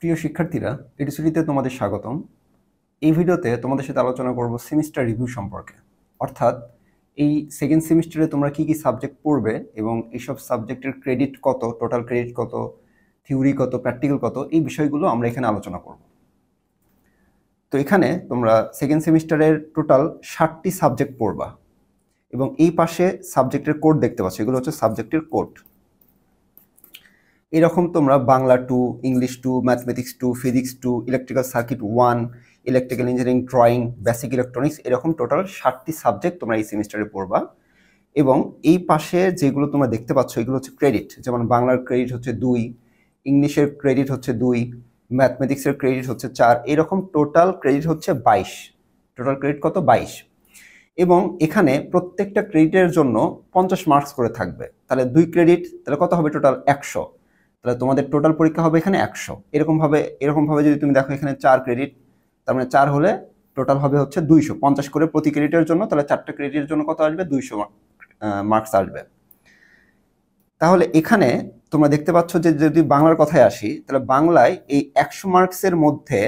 প্রিয় শিক্ষার্থীরা, এডুসিটিতে তোমাদের স্বাগতম। এই ভিডিওতে তোমাদের সাথে আলোচনা করব সেমিস্টার রিভিউ সম্পর্কে। অর্থাৎ এই সেকেন্ড সেমিস্টারে তোমরা কি কি সাবজেক্ট পড়বে এবং এইসব সাবজেক্টের ক্রেডিট কত, টোটাল ক্রেডিট কত, থিওরি কত, প্র্যাকটিক্যাল কত, এই বিষয়গুলো আমরা এখানে আলোচনা করব। তো এখানে তোমরা সেকেন্ড সেমিস্টারের টোটাল 60টি সাবজেক্ট পড়বা এবং এই পাশে সাবজেক্টের কোড দেখতে পাচ্ছ, এগুলো হচ্ছে সাবজেক্টের কোড। এরকম তোমরা Bangla 2, English 2, mathematics 2, physics 2, electrical circuit 1, electrical engineering, drawing, basic electronics, এরকম টোটাল 60টি সাবজেক্ট তোমরা এই সেমিস্টারে পড়বা। এবং এই পাশে যেগুলো তোমরা দেখতে পাচ্ছ এগুলো হচ্ছে ক্রেডিট। যেমন বাংলার ক্রেডিট হচ্ছে 2, ইংলিশের ক্রেডিট হচ্ছে 2, ম্যাথমেটিক্সের ক্রেডিট হচ্ছে 4, এরকম টোটাল ক্রেডিট হচ্ছে 22। টোটাল ক্রেডিট কত? 22। এবং এখানে প্রত্যেকটা ক্রেডিটের জন্য 50 মার্কস করে থাকবে। তাহলে 2 ক্রেডিট, তাহলে কত হবে? টোটাল 100। তাহলে তোমাদের টোটাল পরীক্ষা হবে এখানে 100। এরকমভাবে যদি তুমি দেখো এখানে 4 ক্রেডিট, তার মানে 4 হলে টোটাল হবে হচ্ছে 200, 50 করে প্রতি ক্রেডিটের জন্য। তাহলে 4টা ক্রেডিটের জন্য কত আসবে? 200 মার্কস আসবে। তাহলে এখানে তোমরা দেখতে পাচ্ছ যে যদি বাংলার কথায় আসি, তাহলে বাংলায় এই 100 মার্কসের মধ্যে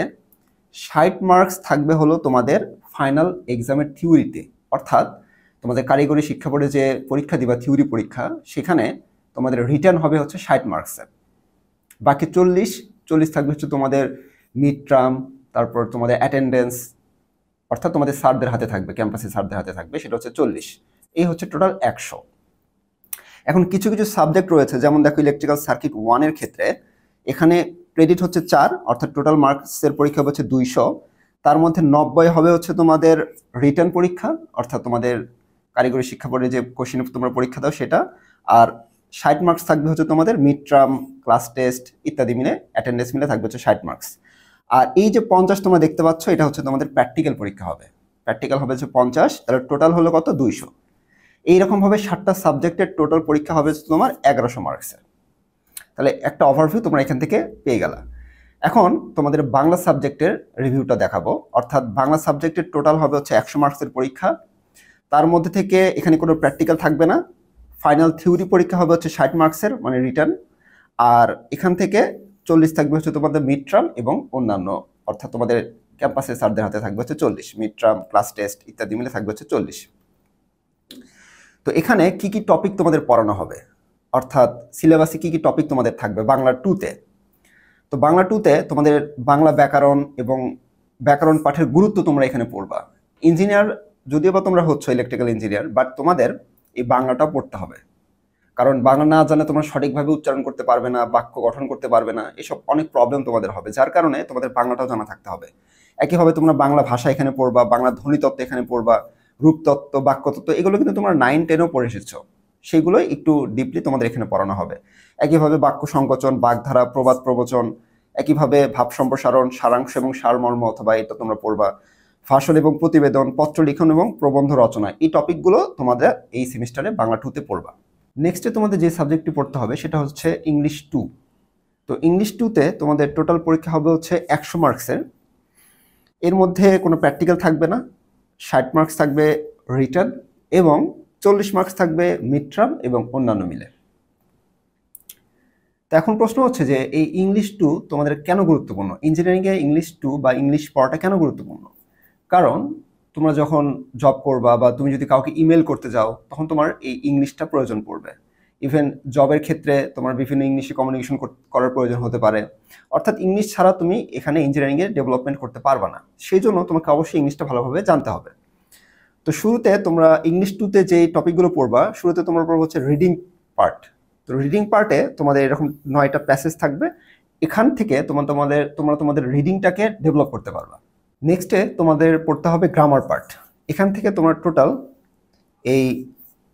60 মার্কস থাকবে হলো তোমাদের ফাইনাল এক্সামের থিওরিতে। অর্থাৎ তোমাদের কারিগরি শিক্ষা বোর্ডে যে পরীক্ষা দিবা থিওরি পরীক্ষা, সেখানে তোমাদের রিটার্ন হবে হচ্ছে 60 মার্কসের। বাকি 40 থাকবে হচ্ছে তোমাদের মিড টার্ম, তারপর তোমাদের অ্যাটেন্ডেন্স, অর্থাৎ তোমাদের স্যারদের হাতে থাকবে, ক্যাম্পাসে স্যারদের হাতে থাকবে, সেটা হচ্ছে 40। এই হচ্ছে টোটাল 100। এখন কিছু কিছু সাবজেক্ট রয়েছে, যেমন দেখো ইলেকট্রিক্যাল সার্কিট 1 এর ক্ষেত্রে এখানে ক্রেডিট হচ্ছে 4, অর্থাৎ টোটাল মার্কসের পরীক্ষা হচ্ছে 200। তার মধ্যে 90 হবে হচ্ছে তোমাদের রিটার্ন পরীক্ষা, অর্থাৎ তোমাদের কারিগরি শিক্ষা বোর্ডে যে কোশ্চেন তোমরা পরীক্ষা দাও সেটা। আর 60 মার্কস থাকবে হচ্ছে তোমাদের মিড টার্ম, ক্লাস টেস্ট ইত্যাদি মিলে, অ্যাটেন্ডেন্স মিলে থাকবে হচ্ছে 60 মার্কস। আর এই যে 50 তোমরা দেখতে পাচ্ছ, এটা হচ্ছে তোমাদের প্র্যাকটিক্যাল পরীক্ষা হবে। প্র্যাকটিক্যাল হবে হচ্ছে 50, তাহলে টোটাল হলো কত? 200। এইরকমভাবে 7টা সাবজেক্টের টোটাল পরীক্ষা হবে তোমার 1100 মার্কসের। তাহলে একটা ওভারভিউ তোমরা এখান থেকে পেয়ে গেলা। এখন তোমাদের বাংলা সাবজেক্টের রিভিউটা দেখাবো। অর্থাৎ বাংলা সাবজেক্টের টোটাল হবে হচ্ছে 100 মার্কসের পরীক্ষা। তার মধ্যে থেকে এখানে কোনো প্র্যাকটিক্যাল থাকবে না। ফাইনাল থিওরি পরীক্ষা হবে হচ্ছে 60 মার্কসের, মানে রিটার্ন। আর এখান থেকে 40 থাকবে হচ্ছে তোমাদের মিড টার্ম এবং অন্যান্য, অর্থাৎ তোমাদের ক্যাম্পাসে স্যারদের হাতে থাকবে হচ্ছে 40। মিড টার্ম, ক্লাস টেস্ট ইত্যাদি মিলে থাকবে হচ্ছে 40। তো এখানে কি কি টপিক তোমাদের পড়ানো হবে, অর্থাৎ সিলেবাসে কি কি টপিক তোমাদের থাকবে বাংলা 2-তে। তো বাংলা 2-তে তোমাদের বাংলা ব্যাকরণ এবং ব্যাকরণ পাঠের গুরুত্ব তোমরা এখানে পড়বা। ইঞ্জিনিয়ার যদিও বা তোমরা হচ্ছে ইলেকট্রিক্যাল ইঞ্জিনিয়ার, বাট তোমাদের এই বাংলাটাও পড়তে হবে। কারণ বাংলা না জানলে তোমরা সঠিকভাবে উচ্চারণ করতে পারবে না, বাক্য গঠন করতে পারবে না, এসব অনেক প্রবলেম তোমাদের হবে, যার কারণে তোমাদের বাংলাটাও জানা থাকতে হবে। একইভাবে তোমরা বাংলা ভাষা এখানে পড়বা, বাংলা ধ্বনিতত্ত্ব এখানে পড়বা, রূপতত্ত্ব, বাক্যতত্ত্ব, এগুলো কিন্তু তোমরা 9-10-ও পড়ে এসেছো, সেগুলোই একটু ডিপলি তোমাদের এখানে পড়ানো হবে। একইভাবে বাক্য সংকোচন, বাগধারা, প্রবাদ প্রবচন, একইভাবে ভাব সম্প্রসারণ, সারাংশ এবং সারমর্ম, অথবা এটা তোমরা পড়বা। ভাষণ এবং প্রতিবেদন, পত্র লিখন এবং প্রবন্ধ রচনা, এই টপিকগুলো তোমাদের এই সেমিস্টারে বাংলা 2-তে পড়বা। নেক্সটে তোমাদের যে সাবজেক্টটি পড়তে হবে সেটা হচ্ছে ইংলিশ 2। তো ইংলিশ 2-তে তোমাদের টোটাল পরীক্ষা হবে হচ্ছে 100 মার্কসের। এর মধ্যে কোনো প্র্যাকটিক্যাল থাকবে না, 60 মার্কস থাকবে রিটার্ন এবং 40 মার্কস থাকবে মিড টার্ম এবং অন্যান্য মিলে। তো এখন প্রশ্ন হচ্ছে যে এই ইংলিশ 2 তোমাদের কেন গুরুত্বপূর্ণ, ইঞ্জিনিয়ারিংয়ে ইংলিশ 2 বা ইংলিশ পড়াটা কেন গুরুত্বপূর্ণ? কারণ তোমরা যখন জব করবা বা তুমি যদি কাউকে ইমেল করতে যাও, তখন তোমার এই ইংলিশটা প্রয়োজন পড়বে। ইভেন জবের ক্ষেত্রে তোমার বিভিন্ন ইংলিশে কমিউনিকেশন করার প্রয়োজন হতে পারে। অর্থাৎ ইংলিশ ছাড়া তুমি এখানে ইঞ্জিনিয়ারিংয়ে ডেভেলপমেন্ট করতে পারবা না, সেই জন্য তোমাকে অবশ্যই ইংলিশটা ভালোভাবে জানতে হবে। তো শুরুতে তোমরা ইংলিশ 2-তে যে টপিকগুলো পড়বা, শুরুতে তোমরা পড়বা হচ্ছে রিডিং পার্ট। তো রিডিং পার্টে তোমাদের এরকম 9টা প্যাসেজ থাকবে। এখান থেকে তোমরা তোমাদের রিডিংটাকে ডেভেলপ করতে পারবা। নেক্সটে তোমাদের পড়তে হবে গ্রামার পার্ট। এখান থেকে তোমার টোটাল এই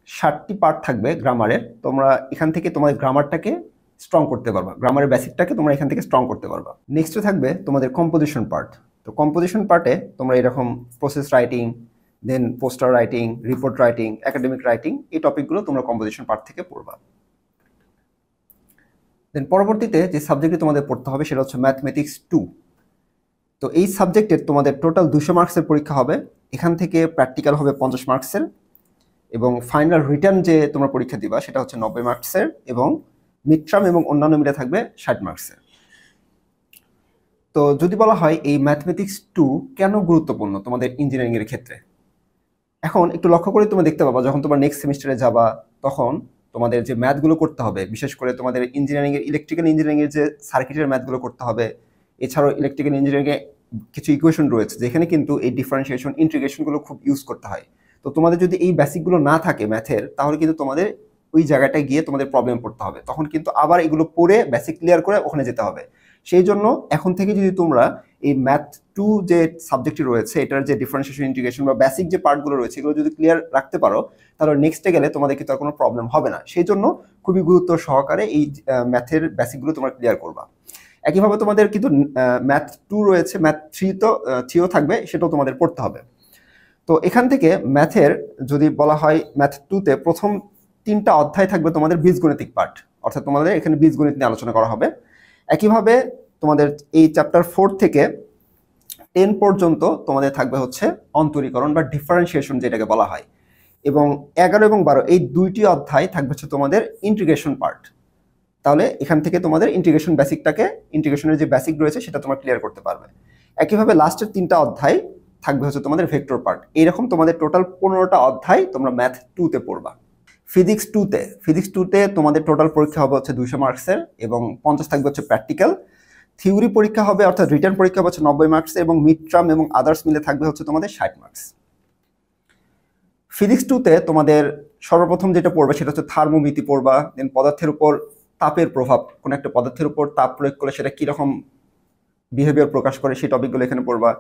60টি পার্ট থাকবে গ্রামারের। তোমরা এখান থেকে তোমাদের গ্রামারটাকে স্ট্রং করতে পারবা, গ্রামারের বেসিকটাকে তোমরা এখান থেকে স্ট্রং করতে পারবা। নেক্সটে থাকবে তোমাদের কম্পোজিশন পার্ট। তো কম্পোজিশন পার্টে তোমরা এরকম process writing, then poster writing, report writing, academic writing, এই টপিকগুলো তোমরা কম্পোজিশন পার্ট থেকে পড়বা। দেন পরবর্তীতে যে সাবজেক্টটি তোমাদের পড়তে হবে সেটা হচ্ছে ম্যাথমেটিক্স 2। তো এই সাবজেক্টের তোমাদের টোটাল 200 মার্কসের পরীক্ষা হবে। এখান থেকে প্র্যাকটিক্যাল হবে 50 মার্কসের এবং ফাইনাল রিটার্ন যে তোমরা পরীক্ষা দিবা সেটা হচ্ছে 90 মার্কসের এবং মিড টার্ম এবং অন্যান্য মিলে থাকবে 60 মার্কসের। তো যদি বলা হয় এই ম্যাথমেটিক্স 2 কেন গুরুত্বপূর্ণ তোমাদের ইঞ্জিনিয়ারিং এর ক্ষেত্রে, এখন একটু লক্ষ্য করে তুমি দেখতে পাবা যখন তোমার নেক্সট সেমিস্টারে যাবা তখন তোমাদের যে ম্যাথগুলো করতে হবে, বিশেষ করে তোমাদের ইঞ্জিনিয়ারিং এর ইলেকট্রিক্যাল ইঞ্জিনিয়ারিং এর যে সার্কিটের ম্যাথগুলো করতে হবে, এছাড়াও ইলেকট্রিক্যাল ইঞ্জিনিয়ারিং এ কিছু ইকুয়েশন রয়েছে যেখানে কিন্তু এই ডিফারেন্সিয়েশন ইন্টিগ্রেশনগুলো খুব ইউজ করতে হয়। তো তোমাদের যদি এই বেসিকগুলো না থাকে ম্যাথের, তাহলে কিন্তু তোমাদের ওই জায়গাটায় গিয়ে তোমাদের প্রবলেম পড়তে হবে, তখন কিন্তু আবার এগুলো পড়ে বেসিক ক্লিয়ার করে ওখানে যেতে হবে। সেই জন্য এখন থেকে যদি তোমরা এই ম্যাথ 2 যে সাবজেক্টটি রয়েছে এটার যে ডিফারেন্সিয়েশন ইন্টিগ্রেশন বা বেসিক যে পার্টগুলো রয়েছে এগুলো যদি ক্লিয়ার রাখতে পারো, তাহলে নেক্সটে গেলে তোমাদের কিন্তু আর কোনো প্রবলেম হবে না। সেই জন্য খুবই গুরুত্ব সহকারে এই ম্যাথের বেসিকগুলো তোমরা ক্লিয়ার করবা। একইভাবে তোমাদের কিন্তু ম্যাথ 2 রয়েছে, ম্যাথ 3 তো 3ও থাকবে, সেটাও তোমাদের পড়তে হবে। তো এখান থেকে ম্যাথের যদি বলা হয় ম্যাথ 2তে প্রথম 3টা অধ্যায় থাকবে তোমাদের বীজগণিতিক পার্ট, অর্থাৎ তোমাদের এখানে বীজগণিত নিয়ে আলোচনা করা হবে। একইভাবে তোমাদের এই চ্যাপ্টার 4 থেকে 10 পর্যন্ত তোমাদের থাকবে হচ্ছে অন্তরীকরণ বা ডিফারেন্সিয়েশন যেটাকে বলা হয়, এবং 11 এবং 12 এই দুইটি অধ্যায় থাকবে হচ্ছে তোমাদের ইন্টিগ্রেশন পার্ট। তাহলে এখান থেকে তোমাদের ইন্টিগ্রেশন বেসিকটাকে, ইন্টিগ্রেশনের যে বেসিক রয়েছে সেটা তোমরা ক্লিয়ার করতে পারবে। একইভাবে লাস্টের 3টা অধ্যায় থাকবে হচ্ছে তোমাদের ভেক্টর পার্ট। এইরকম তোমাদের টোটাল 15টা অধ্যায় তোমরা ম্যাথ 2তে পড়বা। ফিজিক্স 2তে তোমাদের টোটাল পরীক্ষা হবে হচ্ছে 200 মার্কসের এবং 50 থাকবে হচ্ছে প্র্যাকটিক্যাল। থিওরি পরীক্ষা হবে অর্থাৎ রিটার্ন পরীক্ষা হবে হচ্ছে 90 মার্কসের এবং মিড টার্ম এবং আদার্স মিলে থাকবে হচ্ছে তোমাদের 60 মার্কস। ফিজিক্স 2তে তোমাদের সর্বপ্রথম যেটা পড়বে সেটা হচ্ছে থার্মোমিতি পড়বা, দেন পদার্থের উপর তাপের প্রভাব, কোন একটা পদার্থের উপর তাপ প্রয়োগ করলে সেটা কিরকম বিহেভিয়ার প্রকাশ করে সেই টপিকগুলো এখানে পড়বা।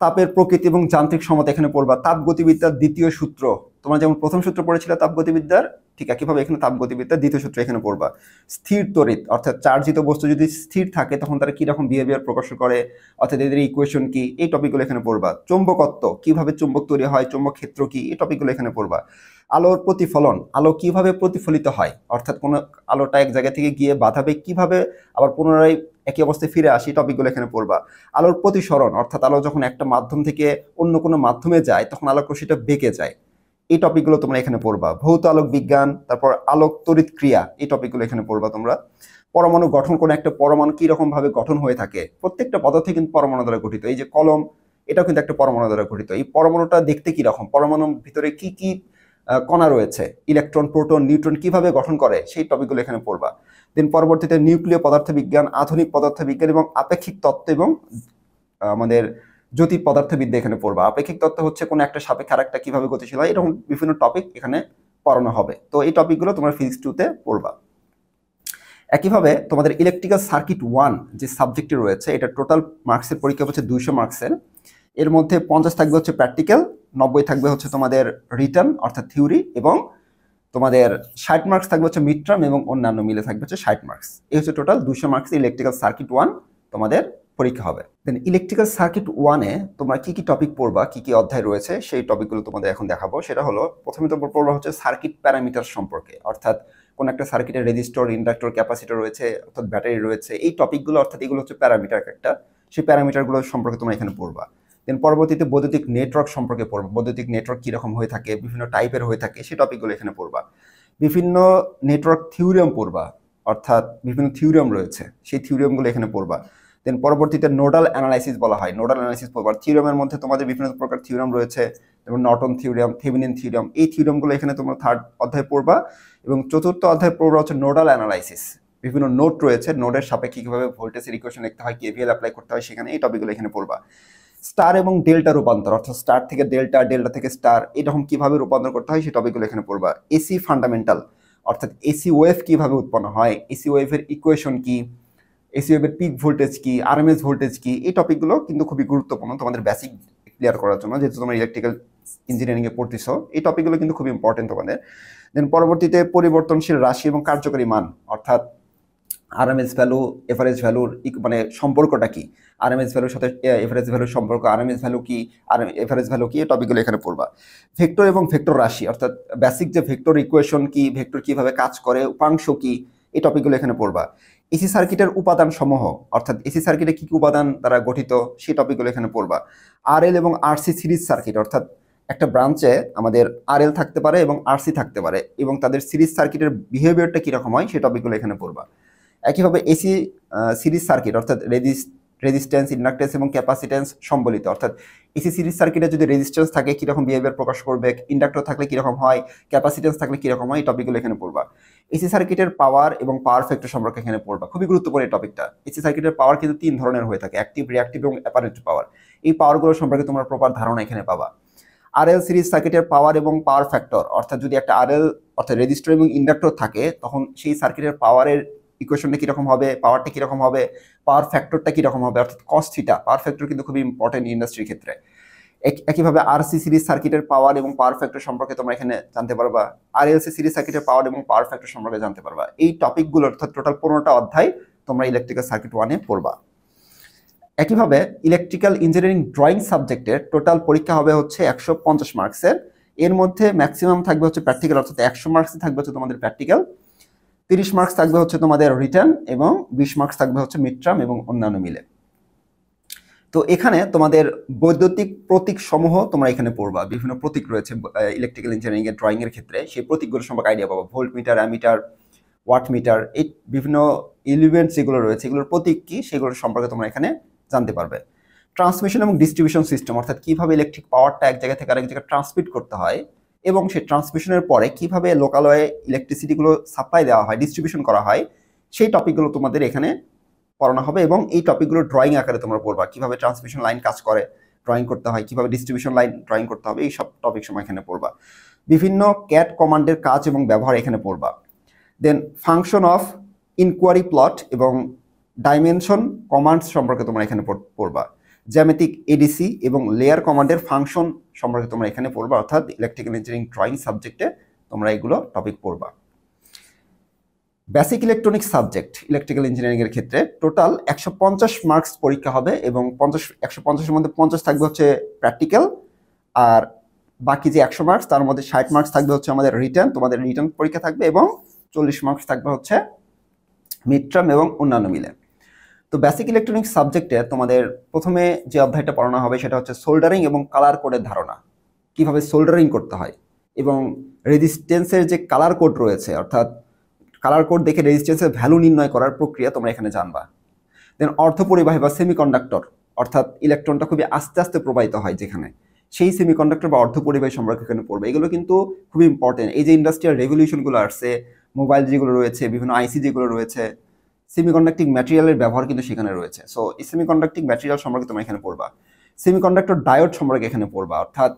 তাপের প্রকৃতি এবং যান্ত্রিক সমতা এখানে পড়বা। তাপগতিবিদ্যার দ্বিতীয় সূত্র, তোমরা যেমন প্রথম সূত্র পড়েছিলে তাপগতিবিদ্যার, ঠিক একইভাবে এখানে তাপগতিবিদ্যার দ্বিতীয় সূত্র এখানে পড়বা। স্থির তড়িৎ অর্থাৎ চার্জিত বস্তু যদি স্থির থাকে তখন তারা কিরকম বিহেভিয়ার প্রকাশ করে, অর্থাৎ এদের ইকুয়েশন কি, এই টপিকগুলো এখানে পড়বা। চৌম্বকত্ব, কিভাবে চুম্বক তৈরি হয়, চৌম্বক ক্ষেত্র কি, এই টপিকগুলো এখানে পড়বা। আলোর প্রতিফলন, আলো কিভাবে প্রতিফলিত হয়, অর্থাৎ কোনো আলোটা এক জায়গা থেকে গিয়ে বাধাবে কিভাবে আবার পুনরায় একই অবস্থায় ফিরে আসি, টপিকগুলো এখানে পড়বা। আলোর প্রতিসরণ, অর্থাৎ আলো যখন একটা মাধ্যম থেকে অন্য কোনো মাধ্যমে যায় তখন আলোক রশ্মিটা বেঁকে যায়, এই টপিকগুলো তোমরা এখানে পড়বা। ভৌত আলোক বিজ্ঞান, তারপর আলোক তড়িৎ ক্রিয়া, এই টপিকগুলো এখানে পড়বা তোমরা। পরমাণু গঠন, কোন একটা পরমাণু কি রকম ভাবে গঠন হয়ে থাকে, প্রত্যেকটা পদার্থ কিন্তু পরমাণু দ্বারা গঠিত। এই যে কলম, এটাও কিন্তু একটা পরমাণু দ্বারা গঠিত। এই পরমাণুটা দেখতে কি রকম, পরমাণুর ভিতরে কি কি কণা রয়েছে, ইলেকট্রন, প্রোটন, নিউট্রন কিভাবে গঠন করে, সেই টপিকগুলো এখানে পড়বা। দেন পরবর্তীতে নিউক্লিয় পদার্থবিজ্ঞান, আধুনিক পদার্থবিজ্ঞান এবং আপেক্ষিক তত্ত্ব এবং আমাদের জ্যোতি পদার্থবিদ্যা এখানে পড়বা। আপেক্ষিক তত্ত্ব হচ্ছে কোনো একটা সাপেক্ষে আরেকটা কিভাবে গতিশীল হয়, এরকম বিভিন্ন টপিক এখানে পড়ানো হবে। তো এই টপিকগুলো তোমরা ফিজিক্স 2তে পড়বা। একইভাবে তোমাদের ইলেকট্রিক্যাল সার্কিট 1 যে সাবজেক্টটি রয়েছে, এটা টোটাল মার্কসের পরীক্ষা হচ্ছে 200 মার্কসের। এর মধ্যে 50 থাকবে হচ্ছে প্র্যাকটিক্যাল, 90 থাকবে হচ্ছে তোমাদের রিটার্ন অর্থাৎ থিওরি, এবং তোমাদের 60 মার্কস থাকবে হচ্ছে মিড টার্ম এবং অন্যান্য মিলে থাকবে হচ্ছে 60 মার্কস। এই হচ্ছে টোটাল 200 মার্কস ইলেকট্রিক্যাল সার্কিট 1 তোমাদের পরীক্ষা হবে। দেন ইলেকট্রিক্যাল সার্কিট 1-এ তোমরা কি কি টপিক পড়বা, কি কি অধ্যায় রয়েছে সেই টপিকগুলো তোমাদের এখন দেখাবো। সেটা হলো প্রথমে তো পড়বা হচ্ছে সার্কিট প্যারামিটার সম্পর্কে, অর্থাৎ কোন একটা সার্কিটের রেজিস্টর, ইন্ডাক্টর, ক্যাপাসিটর রয়েছে, অর্থাৎ ব্যাটারি রয়েছে, এই টপিকগুলো, অর্থাৎ এগুলো হচ্ছে প্যারামিটার একটা, সেই প্যারামিটারগুলো সম্পর্কে তোমরা এখানে পড়বা। দেন পরবর্তীতে বৈদ্যুতিক নেটওয়ার্ক সম্পর্কে পড়বা, বৈদ্যুতিক নেটওয়ার্ক কীরকম হয়ে থাকে, বিভিন্ন টাইপের হয়ে থাকে, সেই টপিকগুলো এখানে পড়বা। বিভিন্ন নেটওয়ার্ক থিওরিয়াম পড়বা, অর্থাৎ বিভিন্ন থিওরিয়াম রয়েছে সেই থিওরিয়ামগুলো এখানে পড়বা। দেন পরবর্তীতে নোডাল অ্যানালাইসিস বলা হয়, নোডাল অ্যানালাইসিস পড়বা। থিওরিয়ামের মধ্যে তোমাদের বিভিন্ন প্রকার থিওরিয়াম রয়েছে, যেমন নর্টন থিওরিয়াম, থেভেনিন থিওরিয়াম, এই থিওরিয়ামগুলো এখানে তোমরা 3rd অধ্যায় পড়বা। এবং 4র্থ অধ্যায় পড়বা হচ্ছে নোডাল অ্যানালাইসিস, বিভিন্ন নোড রয়েছে, নোডের সাপেক্ষে কীভাবে ভোল্টেজের ইকুয়েশন লিখতে হয়, কেভিএল অ্যাপ্লাই করতে হয়, সেখানে এই টপিকগুলো এখানে পড়বা। স্টার এবং ডেল্টা রূপান্তর, অর্থাৎ স্টার থেকে ডেল্টা, ডেল্টা থেকে স্টার, এরকম কিভাবে রূপান্তর করতে হয় সেই টপিকগুলো এখানে পড়বা। এসি ফান্ডামেন্টাল, অর্থাৎ এসি ওয়েভ কিভাবে উৎপন্ন হয়, এসি ওয়েভের ইকুয়েশন কি, এসি ওয়েভের পিক ভোল্টেজ কি, আরএমএস ভোল্টেজ কি, এই টপিকগুলো কিন্তু খুবই গুরুত্বপূর্ণ তোমাদের বেসিক ক্লিয়ার করার জন্য, যেহেতু তোমরা ইলেকট্রিক্যাল ইঞ্জিনিয়ারিংয়ে পড়তেছো, এই টপিকগুলো কিন্তু খুব ইম্পর্টেন্ট তোমাদের। দেন পরবর্তীতে পরিবর্তনশীল রাশি এবং কার্যকরী মান, অর্থাৎ আরএমএস ভ্যালু, এভারেজ ভ্যালুর মানে সম্পর্কটা কি, আরএমএস ভ্যালুর সাথে এভারেজ ভ্যালুর সম্পর্ক, আরএমএস ভ্যালু কি আর এভারেজ ভ্যালু কি, এই টপিকগুলো এখানে পড়বা। ভেক্টর এবং ভেক্টর রাশি, অর্থাৎ বেসিক যে ভেক্টর ইকুয়েশন কি, ভেক্টর কিভাবে কাজ করে, উপাংশ কি, এই টপিকগুলো এখানে পড়বা। এসি সার্কিটের উপাদান সমূহ, অর্থাৎ এসি সার্কিটে কি কি উপাদান দ্বারা গঠিত, সেই টপিকগুলো এখানে পড়বা। আরএল এবং আরসি সিরিজ সার্কিট, অর্থাৎ একটা ব্রাঞ্চে আমাদের আরএল থাকতে পারে এবং আরসি থাকতে পারে, এবং তাদের সিরিজ সার্কিটের বিহেভিয়ারটা কীরকম হয় সেই টপিকগুলো এখানে পড়বা। একইভাবে এসি সিরিজ সার্কিট, অর্থাৎ রেজিস্ট্যান্স, ইন্ডাকটেন্স এবং ক্যাপাসিটেন্স সম্বলিত। অর্থাৎ এসি সিরিজ সার্কিটে যদি রেজিস্ট্যান্স থাকে কীরকম বিহেভিয়ার প্রকাশ করবে, ইন্ডাক্টর থাকলে কীরকম হয়, ক্যাপাসিটেন্স থাকলে কীরকম হয়, এই টপিকগুলো এখানে পড়বা। এসি সার্কিটের পাওয়ার এবং পাওয়ার ফ্যাক্টর সম্পর্কে এখানে পড়বা। খুবই গুরুত্বপূর্ণ এই টপিকটা। এসি সার্কিটের পাওয়ার কিন্তু 3 ধরনের হয়ে থাকে, অ্যাক্টিভ, রিঅ্যাক্টিভ এবং অ্যাপারেন্ট পাওয়ার। এই পাওয়ারগুলো সম্পর্কে তোমরা প্রপার ধারণা এখানে পাবা। আরএল সিরিজ সার্কিটের পাওয়ার এবং পাওয়ার ফ্যাক্টর, অর্থাৎ যদি একটা আরএল অর্থাৎ রেজিস্টর এবং ইন্ডাক্টর থাকে তখন সেই সার্কিটের পাওয়ারের ইকুয়েশনটা কীরকম হবে, পাওয়ারটা কীরকম হবে, পাওয়ার ফ্যাক্টরটা কীরকম হবে, অর্থাৎ কস থিটা। পাওয়ার ফ্যাক্টর কিন্তু খুবই ইম্পর্টেন্ট ইন্ডাস্ট্রির ক্ষেত্রে। একইভাবে আরসি সিরিজ সার্কিটের পাওয়ার এবং পাওয়ার ফ্যাক্টর সম্পর্কে তোমরা এখানে জানতে পারবা। আরএলসি সিরিজ সার্কিটের পাওয়ার এবং পাওয়ার ফ্যাক্টর সম্পর্কে জানতে পারবা। এই টপিকগুলো অর্থাৎ টোটাল 15টা অধ্যায় তোমরা ইলেকট্রিক্যাল সার্কিট 1-এ পড়বা। একইভাবে ইলেকট্রিক্যাল ইঞ্জিনিয়ারিং ড্রয়িং সাবজেক্টের টোটাল পরীক্ষা হবে হচ্ছে 150 মার্কসের। এর মধ্যে ম্যাক্সিমাম থাকবে হচ্ছে প্র্যাকটিক্যাল, অর্থাৎ 100 মার্কসই থাকবে হচ্ছে তোমাদের প্র্যাকটিক্যাল, 30 মার্কস থাকবে হচ্ছে তোমাদের রিটার্ন এবং 20 মার্কস থাকবে হচ্ছে মিড টার্ম এবং অন্যান্য মিলে। তো এখানে তোমাদের বৈদ্যুতিক প্রতীক সমূহ তোমরা এখানে পড়বা। বিভিন্ন প্রতীক রয়েছে ইলেকট্রিক্যাল ইঞ্জিনিয়ারিং এর ড্রয়িং এর ক্ষেত্রে, সেই প্রতীকগুলো সম্পর্কে আইডিয়া পাবো। Volt meter, ammeter, watt meter, এই বিভিন্ন এলিমেন্টস যেগুলো রয়েছে এগুলোর প্রতীক কি সেগুলোর সম্পর্কে তোমরা এখানে জানতে পারবে। ট্রান্সমিশন এবং ডিস্ট্রিবিউশন সিস্টেম, অর্থাৎ কিভাবে ইলেকট্রিক পাওয়ারটা এক জায়গা থেকে আরেক জায়গায় ট্রান্সমিট করতে হয় এবং সেই ট্রান্সমিশনের পরে কিভাবে লোকালয়ে ইলেকট্রিসিটিগুলো সাপ্লাই দেওয়া হয়, ডিস্ট্রিবিউশন করা হয়, সেই টপিকগুলো তোমাদের এখানে পড়ানো হবে এবং এই টপিকগুলো ড্রয়িং আকারে তোমরা পড়বা। কিভাবে ট্রান্সমিশন লাইন কাজ করে ড্রয়িং করতে হয়, কিভাবে ডিস্ট্রিবিউশন লাইন ড্রয়িং করতে হবে, এই সব টপিক সময় এখানে পড়বা। বিভিন্ন ক্যাট কমান্ডের কাজ এবং ব্যবহার এখানে পড়বা। দেন ফাংশন অফ ইনকোয়ারি প্লট এবং ডাইমেনশন কমান্ডস সম্পর্কে তোমরা এখানে পড়বা। জ্যামিতিক এডিসি এবং লেয়ার কমান্ডের ফাংশন সম্পর্কে তোমরা এখানে পড়বা, অর্থাৎ ইলেকট্রিক্যাল ইঞ্জিনিয়ারিং ড্রয়িং সাবজেক্টে তোমরা এগুলো টপিক পড়বা। Basic electronics subject electrical engineering এর ক্ষেত্রে টোটাল 150 মার্কস পরীক্ষা হবে এবং 150-এর মধ্যে 50 থাকবে হচ্ছে প্র্যাকটিক্যাল, আর বাকি যে 100 মার্কস তার মধ্যে 60 মার্কস থাকবে হচ্ছে আমাদের রিটার্ন, তোমাদের রিটার্ন পরীক্ষা থাকবে এবং 40 মার্কস থাকবে হচ্ছে মিড টার্ম এবং অন্যান্য মিলে। তো বেসিক ইলেকট্রনিক্স সাবজেক্টে তোমাদের প্রথমে যে অধ্যায়টা পড়ানো হবে সেটা হচ্ছে সোল্ডারিং এবং কালার কোডের ধারণা, কিভাবে সোল্ডারিং করতে হয় এবং রেজিস্ট্যান্সের যে কালার কোড রয়েছে, অর্থাৎ কালার কোড দেখে রেজিস্ট্যান্সের ভ্যালু নির্ণয় করার প্রক্রিয়া তোমরা এখানে জানবা। দেন অর্ধপরিবাহী বা সেমিকন্ডাক্টর, অর্থাৎ ইলেকট্রনটা খুবই আস্তে আস্তে প্রবাহিত হয় যেখানে, সেই সেমিকন্ডাক্টর বা অর্ধপরিবাহী সম্পর্কে এখানে পড়বে। এগুলো কিন্তু খুবই ইম্পর্টেন্ট। এই যে ইন্ডাস্ট্রিয়াল রেভলিউশনগুলো আসছে, মোবাইল যেগুলো রয়েছে, বিভিন্ন আইসি যেগুলো রয়েছে, সেমিকন্ডাক্টিং ম্যাটেরিয়ালের ব্যবহার কিন্তু সেখানে রয়েছে। সো এই সেমিকন্ডাক্টিং ম্যাটেরিয়াল সম্পর্কে তোমরা এখানে পড়বা। সেমিকন্ডাক্টর ডায়োড সম্পর্কে এখানে পড়বা, অর্থাৎ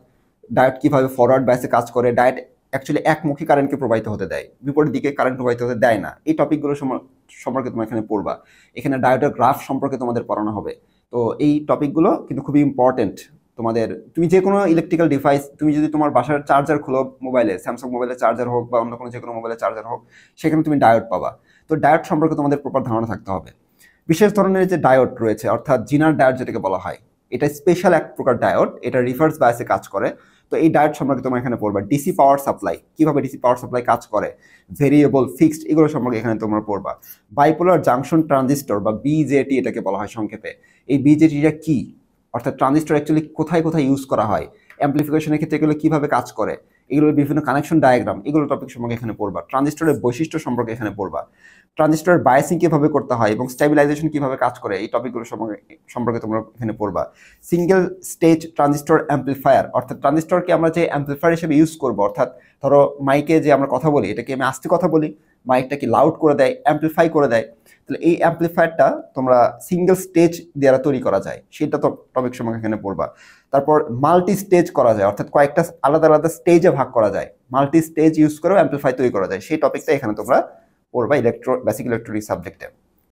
ডায়োড কিভাবে ফরওয়ার্ড বাইসে কাজ করে, ডায়োড অ্যাকচুয়ালি একমুখী কারেন্টকে প্রবাহিত হতে দেয়, বিপরীত দিকে কারেন্ট প্রবাহিত হতে দেয় না। এই টপিকগুলো সম্পর্কে তোমরা এখানে পড়বা। এখানে ডায়োডের গ্রাফ সম্পর্কে তোমাদের পড়ানো হবে। তো এই টপিকগুলো কিন্তু খুবই ইম্পর্টেন্ট তোমাদের। তুমি যে কোনো ইলেকট্রিক্যাল ডিভাইস, তুমি যদি তোমার বাসার চার্জার খোলো, মোবাইলে স্যামসাং মোবাইলের চার্জার হোক বা অন্য কোনো যে কোনো মোবাইলের চার্জার হোক, সেখানে তুমি ডায়োড পাবা। তো ডায়োড সম্পর্কে তোমাদের প্রপার ধারণা থাকতে হবে। বিশেষ ধরনের যে ডায়োড রয়েছে, অর্থাৎ জিনার ডায়োড যেটাকে বলা হয়, এটা স্পেশাল এক প্রকার ডায়োড, এটা রিভার্স বায়াসে কাজ করে। তো এই ডায়োড সম্পর্কে তোমরা এখানে পড়বা। ডিসি পাওয়ার সাপ্লাই, কিভাবে ডিসি পাওয়ার সাপ্লাই কাজ করে, ভেরিয়েবল, ফিক্সড, এগুলো সম্পর্কে এখানে তোমরা পড়বা। বাইপোলার জাংশন ট্রানজিস্টর বা বিজেটি এটাকে বলা হয় সংক্ষেপে। এই বিজেটিটা কি, অর্থাৎ ট্রানজিস্টর অ্যাকচুয়ালি কোথায় কোথায় ইউজ করা হয়, অ্যাম্প্লিফিকেশনের ক্ষেত্রে এগুলো কিভাবে কাজ করে, এগুলোর বিভিন্ন কানেকশন ডায়াগ্রাম, এগুলো টপিক সম্পর্কে এখানে পড়বা। ট্রানজিস্টরের বৈশিষ্ট্য সম্পর্কে এখানে পড়বা। ট্রানজিস্টরের বায়াসিং কিভাবে করতে হয় এবং স্টেবিলাইজেশন কিভাবে কাজ করে, এই টপিকগুলো সম্পর্কে তোমরা এখানে পড়বা। সিঙ্গেল স্টেজ ট্রানজিস্টর অ্যাম্প্লিফায়ার, অর্থাৎ ট্রানজিস্টরকে আমরা যে অ্যাম্প্লিফায়ার হিসেবে ইউজ করবো, অর্থাৎ ধরো মাইকে যে আমরা কথা বলি, এটাকে আমি আস্তে কথা বলি, মাইকটা কি লাউড করে দেয়, অ্যাম্প্লিফাই করে দেয়, তাহলে এই অ্যাম্প্লিফায়ারটা তোমরা সিঙ্গেল স্টেজ দ্বারা তৈরি করা যায়, সেটা তো টপিক সম্পর্কে এখানে পড়বা। তারপর মাল্টি স্টেজ করা যায়, অর্থাৎ কয়েকটা আলাদা আলাদা স্টেজে ভাগ করা যায়, মাল্টি স্টেজ ইউজ করেও অ্যাম্প্লিফাই তৈরি করা যায়, সেই টপিকটা এখানে তোমরা পড়বা বেসিক ইলেকট্রনিক্স সাবজেক্টে।